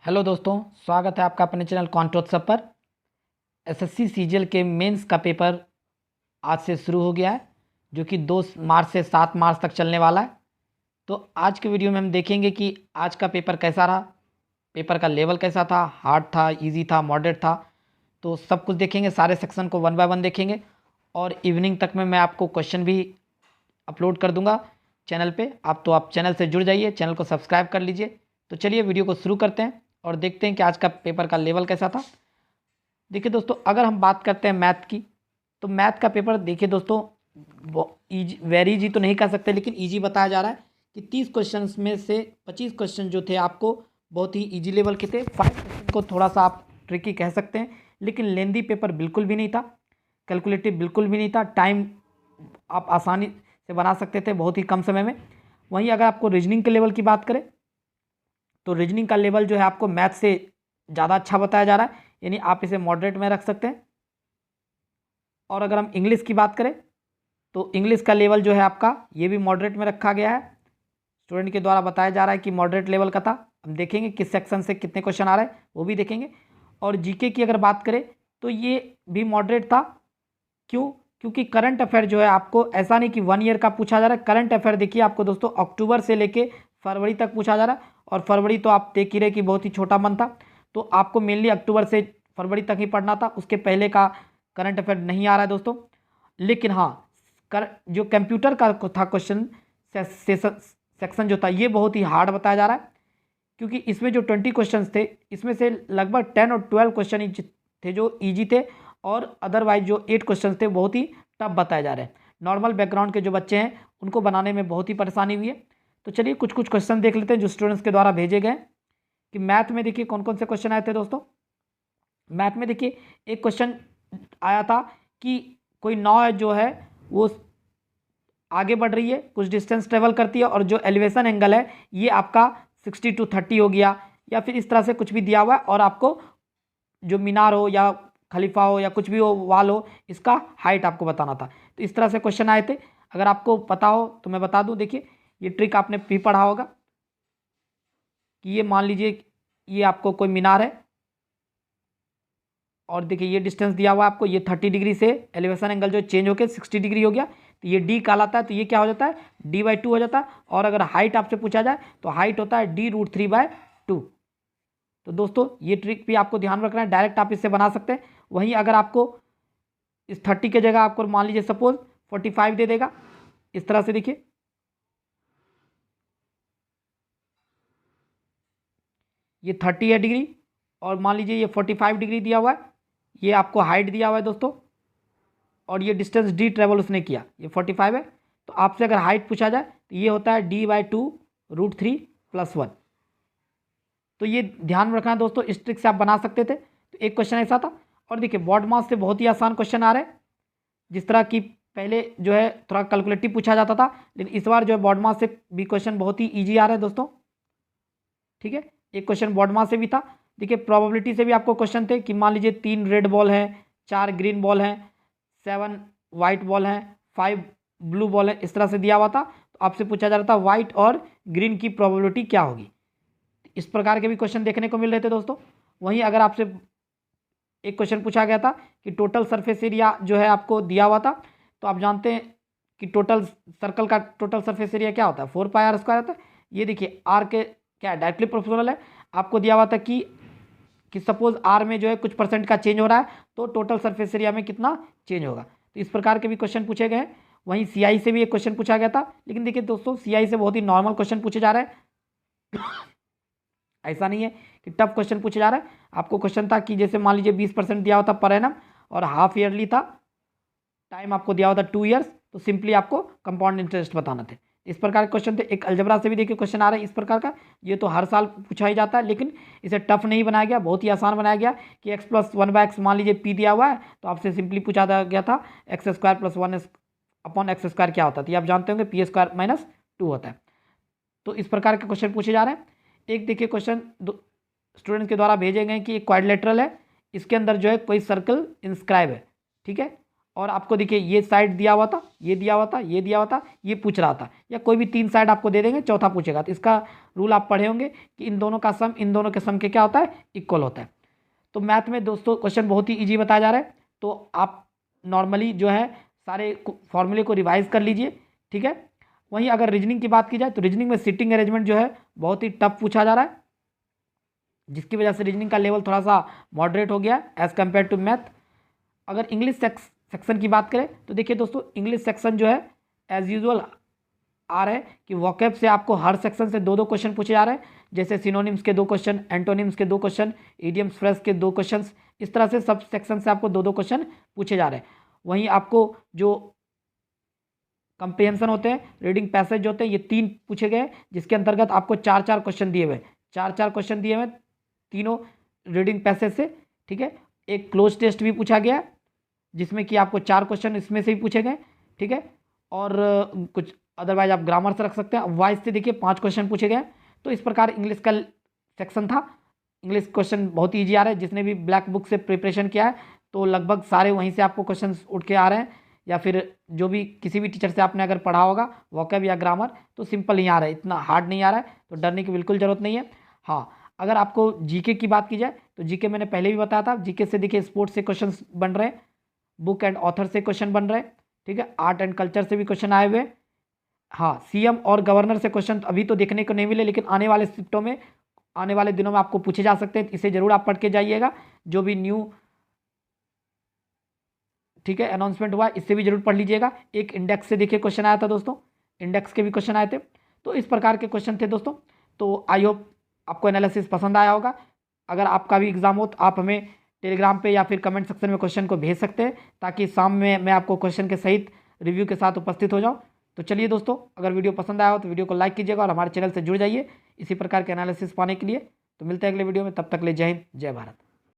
Hello दोस्तों, स्वागत है आपका अपने चैनल कॉन्टोत्सव पर। एसएससी सीजीएल के मेंस का पेपर आज से शुरू हो गया है, जो कि 2 मार्च से 7 मार्च तक चलने वाला है। तो आज के वीडियो में हम देखेंगे कि आज का पेपर कैसा रहा, पेपर का लेवल कैसा था, हार्ड था, इजी था, मॉडरेट था। तो सब कुछ देखेंगे, सारे सेक्शन को 1 बाय 1 देखेंगे। और इवनिंग तक में मैं आपको क्वेश्चन भी अपलोड कर दूंगा चैनल पे। आप चैनल से जुड़ जाइए, चैनल को सब्सक्राइब कर लीजिए। तो चलिए वीडियो को शुरू करते हैं और देखते हैं कि आज का पेपर का लेवल कैसा था। देखिए दोस्तों, अगर हम बात करते हैं मैथ की, तो मैथ का पेपर देखिए दोस्तों, ईजी, वेरी इजी तो नहीं कह सकते, लेकिन इजी बताया जा रहा है कि 30 क्वेश्चन में से 25 क्वेश्चन जो थे आपको बहुत ही इजी लेवल के थे। 5 क्वेश्चन को थोड़ा सा आप ट्रिकी कह सकते हैं, लेकिन लेंदी पेपर बिल्कुल भी नहीं था, कैलकुलेटिव बिल्कुल भी नहीं था। टाइम आप आसानी से बना सकते थे बहुत ही कम समय में। वहीं अगर आपको रीजनिंग के लेवल की बात करें, तो रीजनिंग का लेवल जो है आपको मैथ से ज़्यादा अच्छा बताया जा रहा है, यानी आप इसे मॉडरेट में रख सकते हैं। और अगर हम इंग्लिश की बात करें, तो इंग्लिश का लेवल जो है आपका ये भी मॉडरेट में रखा गया है। स्टूडेंट के द्वारा बताया जा रहा है कि मॉडरेट लेवल का था। हम देखेंगे किस सेक्शन से कितने क्वेश्चन आ रहे हैं, वो भी देखेंगे। और जीके की अगर बात करें, तो ये भी मॉडरेट था। क्यों? क्योंकि करंट अफेयर जो है आपको ऐसा नहीं कि 1 ईयर का पूछा जा रहा है। करंट अफेयर देखिए आपको दोस्तों अक्टूबर से लेके फरवरी तक पूछा जा रहा है, और फरवरी तो आप देख ही रहे कि बहुत ही छोटा मंथ था, तो आपको मेनली अक्टूबर से फरवरी तक ही पढ़ना था। उसके पहले का करंट अफेयर नहीं आ रहा है दोस्तों। लेकिन हाँ, जो कंप्यूटर का था क्वेश्चन सेक्शन जो था, ये बहुत ही हार्ड बताया जा रहा है, क्योंकि इसमें जो 20 क्वेश्चन थे, इसमें से लगभग 10 और 12 क्वेश्चन थे जो ईजी थे, और अदरवाइज जो 8 क्वेश्चन थे बहुत ही टफ बताए जा रहे हैं। नॉर्मल बैकग्राउंड के जो बच्चे हैं उनको बनाने में बहुत ही परेशानी हुई है। तो चलिए कुछ कुछ क्वेश्चन देख लेते हैं जो स्टूडेंट्स के द्वारा भेजे गए। कि मैथ में देखिए कौन कौन से क्वेश्चन आए थे दोस्तों। मैथ में देखिए एक क्वेश्चन आया था कि कोई नाव जो है वो आगे बढ़ रही है, कुछ डिस्टेंस ट्रेवल करती है, और जो एलिवेशन एंगल है ये आपका 60 to 30 हो गया, या फिर इस तरह से कुछ भी दिया हुआ है, और आपको जो मीनार हो या खलीफा हो या कुछ भी हो, वाल हो, इसका हाइट आपको बताना था। तो इस तरह से क्वेश्चन आए थे। अगर आपको पता हो तो मैं बता दूं, देखिए ये ट्रिक आपने भी पढ़ा होगा कि ये मान लीजिए ये आपको कोई मीनार है, और देखिए ये डिस्टेंस दिया हुआ है आपको, ये 30 डिग्री से एलिवेशन एंगल जो चेंज होकर 60 डिग्री हो गया, तो ये डी कहलाता है। तो ये क्या हो जाता है, d/2 हो जाता है। और अगर हाइट आपसे पूछा जाए तो हाइट होता है d√3/2। तो दोस्तों ये ट्रिक भी आपको ध्यान रखना है, डायरेक्ट आप इससे बना सकते हैं। वहीं अगर आपको इस 30 की जगह आपको मान लीजिए सपोज 45 दे देगा, इस तरह से देखिए ये 30 है डिग्री, और मान लीजिए ये 45 डिग्री दिया हुआ है, ये आपको हाइट दिया हुआ है दोस्तों, और ये डिस्टेंस डी ट्रेवल उसने किया, ये 45 है। तो आपसे अगर हाइट पूछा जाए तो ये होता है d/2√3+1। तो ये ध्यान रखना दोस्तों, इस ट्रिक से आप बना सकते थे। तो एक क्वेश्चन ऐसा था। और देखिए बॉड मास से बहुत ही आसान क्वेश्चन आ रहे हैं, जिस तरह की पहले जो है थोड़ा कैलकुलेटिव पूछा जाता था, लेकिन इस बार जो है बॉड मास से भी क्वेश्चन बहुत ही ईजी आ रहे हैं दोस्तों। ठीक है, एक क्वेश्चन बॉड मास से भी था। देखिए प्रोबेबिलिटी से भी आपको क्वेश्चन थे कि मान लीजिए 3 रेड बॉल है, 4 ग्रीन बॉल है, 7 वाइट बॉल है, 5 ब्लू बॉल है, इस तरह से दिया हुआ था। तो आपसे पूछा जा रहा था वाइट और ग्रीन की प्रोबेबिलिटी क्या होगी। इस प्रकार के भी क्वेश्चन देखने को मिल रहे थे दोस्तों। वहीं अगर आपसे एक क्वेश्चन पूछा गया था कि टोटल सरफेस एरिया जो है आपको दिया हुआ था, तो आप जानते हैं कि टोटल सर्कल का टोटल सरफेस एरिया क्या होता है, 4πr² होता है। ये देखिए आर के क्या डायरेक्टली प्रोपोर्शनल है। आपको दिया हुआ था कि सपोज आर में जो है कुछ परसेंट का चेंज हो रहा है, तो टोटल सरफेस एरिया में कितना चेंज होगा। तो इस प्रकार के भी क्वेश्चन पूछे गए हैं। वहीं सीआई से भी एक क्वेश्चन पूछा गया था, लेकिन देखिए दोस्तों सीआई से बहुत ही नॉर्मल क्वेश्चन पूछे जा रहे हैं। ऐसा नहीं है कि टफ क्वेश्चन पूछे जा रहा है। आपको क्वेश्चन था कि जैसे मान लीजिए 20% दिया होता पर एनम, और हाफ ईयरली था, टाइम आपको दिया होता 2 ईयर्स, तो सिंपली आपको कंपाउंड इंटरेस्ट बताना थे। इस प्रकार के क्वेश्चन थे। एक अलजबरा से भी देखिए क्वेश्चन आ रहा है इस प्रकार का, ये तो हर साल पूछा ही जाता है, लेकिन इसे टफ नहीं बनाया गया, बहुत ही आसान बनाया गया कि x+1/x मान लीजिए p दिया हुआ है, तो आपसे सिंपली पूछा गया था x² + 1/x² क्या होता है। तो आप जानते होंगे p² - 2 होता है। तो इस प्रकार के क्वेश्चन पूछे जा रहे हैं। एक देखिए क्वेश्चन स्टूडेंट के द्वारा भेजे गए कि एक क्वाड्रिलेटरल है, इसके अंदर जो है कोई सर्कल इंस्क्राइब है, ठीक है, और आपको देखिए ये साइड दिया हुआ था, ये दिया हुआ था, ये दिया हुआ था, ये पूछ रहा था, या कोई भी 3 साइड आपको दे देंगे, चौथा पूछेगा। तो इसका रूल आप पढ़े होंगे कि इन दोनों का सम इन दोनों के सम के क्या होता है, इक्वल होता है। तो मैथ में दोस्तों क्वेश्चन बहुत ही ईजी बताया जा रहा है, तो आप नॉर्मली जो है सारे फॉर्मूले को रिवाइज कर लीजिए, ठीक है। वहीं अगर रीजनिंग की बात की जाए तो रीजनिंग में सिटिंग अरेंजमेंट जो है बहुत ही टफ पूछा जा रहा है, जिसकी वजह से रीजनिंग का लेवल थोड़ा सा मॉडरेट हो गया है एज़ कम्पेयर टू मैथ। अगर इंग्लिश सेक्शन की बात करें तो देखिए दोस्तों, इंग्लिश सेक्शन जो है एज यूजुअल आ रहा है कि वोकैब से आपको हर सेक्शन से 2-2 क्वेश्चन पूछे जा रहे हैं, जैसे सिनोनिम्स के 2 क्वेश्चन, एंटोनिम्स के 2 क्वेश्चन, इडियम्स फ्रेज के 2 क्वेश्चन, इस तरह से सब सेक्शन से आपको 2-2 क्वेश्चन पूछे जा रहे हैं। वहीं आपको जो कंप्रिहेंशन होते हैं, रीडिंग पैसेज होते हैं, ये 3 पूछे गए, जिसके अंतर्गत आपको 4-4 क्वेश्चन दिए हुए, 4-4 क्वेश्चन दिए हुए तीनों रीडिंग पैसेज से, ठीक है। एक क्लोज टेस्ट भी पूछा गया जिसमें कि आपको 4 क्वेश्चन इसमें से भी पूछे गए, ठीक है। और कुछ अदरवाइज आप ग्रामर से रख सकते हैं। वॉइस से देखिए 5 क्वेश्चन पूछे गए। तो इस प्रकार इंग्लिश का सेक्शन था। इंग्लिश क्वेश्चन बहुत ईजी आ रहा है, जिसने भी ब्लैक बुक से प्रिपरेशन किया है तो लगभग सारे वहीं से आपको क्वेश्चन उठ के आ रहे हैं, या फिर जो भी किसी भी टीचर से आपने अगर पढ़ा होगा वोकैब या ग्रामर, तो सिंपल ही आ रहा है, इतना हार्ड नहीं आ रहा है, तो डरने की बिल्कुल ज़रूरत नहीं है। हाँ, अगर आपको जीके की बात की जाए तो जीके मैंने पहले भी बताया था, जीके से देखिए स्पोर्ट्स से क्वेश्चन बन रहे हैं, बुक एंड ऑथर से क्वेश्चन बन रहे हैं, ठीक है। आर्ट एंड कल्चर से भी क्वेश्चन आए हुए हैं। हाँ, सीएम और गवर्नर से क्वेश्चन अभी तो देखने को नहीं मिले, लेकिन आने वाले शिफ्टों में, आने वाले दिनों में आपको पूछे जा सकते हैं। इसे जरूर आप पढ़ के जाइएगा, जो भी न्यू, ठीक है, अनाउंसमेंट हुआ इससे भी जरूर पढ़ लीजिएगा। एक इंडेक्स से देखिए क्वेश्चन आया था दोस्तों, इंडेक्स के भी क्वेश्चन आए थे। तो इस प्रकार के क्वेश्चन थे दोस्तों। तो आई होप आपको एनालिसिस पसंद आया होगा। अगर आपका भी एग्जाम हो तो आप हमें टेलीग्राम पे या फिर कमेंट सेक्शन में क्वेश्चन को भेज सकते हैं, ताकि शाम में मैं आपको क्वेश्चन के सहित रिव्यू के साथ उपस्थित हो जाऊँ। तो चलिए दोस्तों, अगर वीडियो पसंद आया हो तो वीडियो को लाइक कीजिएगा और हमारे चैनल से जुड़ जाइए इसी प्रकार के एनालिसिस पाने के लिए। तो मिलते हैं अगले वीडियो में, तब तक ले जय हिंद, जय भारत।